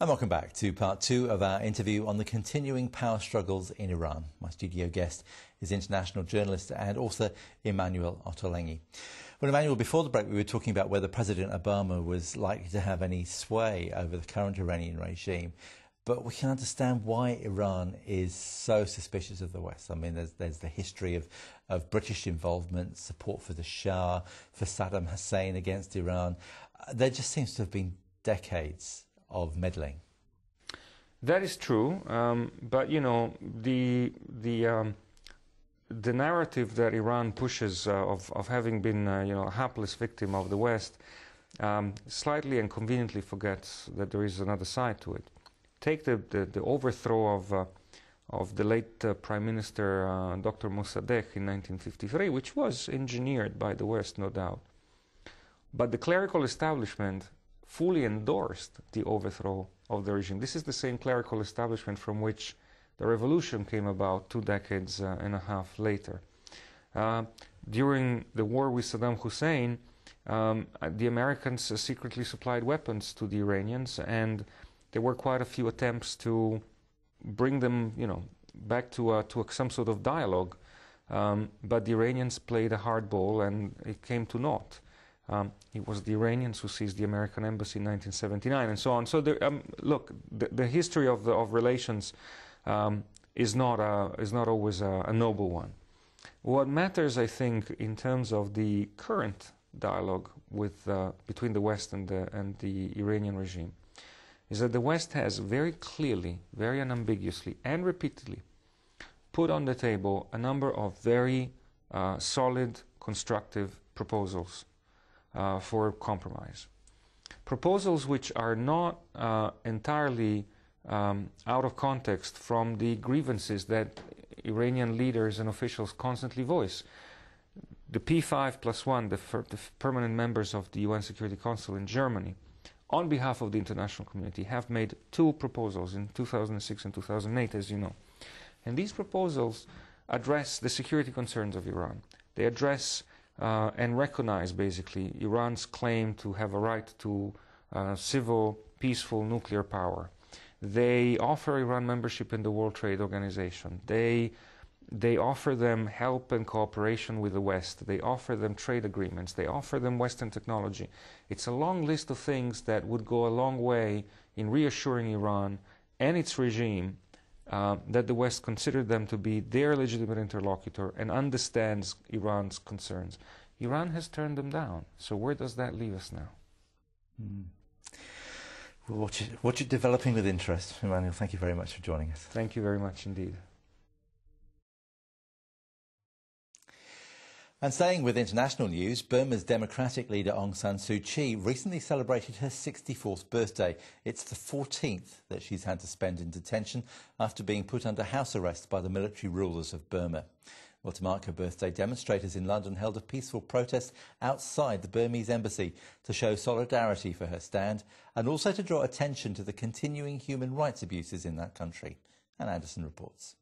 And welcome back to part two of our interview on the continuing power struggles in Iran. My studio guest is international journalist and author Emanuele Ottolenghi. Well, Emanuele, before the break we were talking about whether President Obama was likely to have any sway over the current Iranian regime. But we can understand why Iran is so suspicious of the West. I mean, there's the history of British involvement, support for the Shah, for Saddam Hussein against Iran. There just seems to have been decades of meddling. That is true, but you know the narrative that Iran pushes of having been a hapless victim of the West slightly and conveniently forgets that there is another side to it. Take the overthrow of the late Prime Minister Dr Mossadegh in 1953, which was engineered by the West, no doubt. But the clerical establishment fully endorsed the overthrow of the regime. This is the same clerical establishment from which the revolution came about 2 decades and a half later. During the war with Saddam Hussein, the Americans secretly supplied weapons to the Iranians, and there were quite a few attempts to bring them, back to some sort of dialogue. But the Iranians played a hardball, and it came to naught. It was the Iranians who seized the American embassy in 1979, and so on. So, look, the history of relations is not always a noble one. What matters, I think, in terms of the current dialogue between the West and the Iranian regime, is that the West has very clearly, very unambiguously, and repeatedly put on the table a number of very solid, constructive proposals for compromise. Proposals which are not entirely out of context from the grievances that Iranian leaders and officials constantly voice. The P5+1, the permanent members of the UN Security Council in Germany, on behalf of the international community, have made 2 proposals in 2006 and 2008, as you know. And these proposals address the security concerns of Iran. They address and recognize, basically, Iran's claim to have a right to civil, peaceful nuclear power. They offer Iran membership in the World Trade Organization. They offer them help and cooperation with the West. They offer them trade agreements. They offer them Western technology. It's a long list of things that would go a long way in reassuring Iran and its regime that the West considered them to be their legitimate interlocutor and understands Iran's concerns. Iran has turned them down. So where does that leave us now? We'll watch it developing with interest. Emanuele, thank you very much for joining us. Thank you very much indeed. And staying with international news, Burma's democratic leader Aung San Suu Kyi recently celebrated her 64th birthday. It's the 14th that she's had to spend in detention after being put under house arrest by the military rulers of Burma. Well, to mark her birthday, demonstrators in London held a peaceful protest outside the Burmese embassy to show solidarity for her stand and also to draw attention to the continuing human rights abuses in that country. And Anderson reports.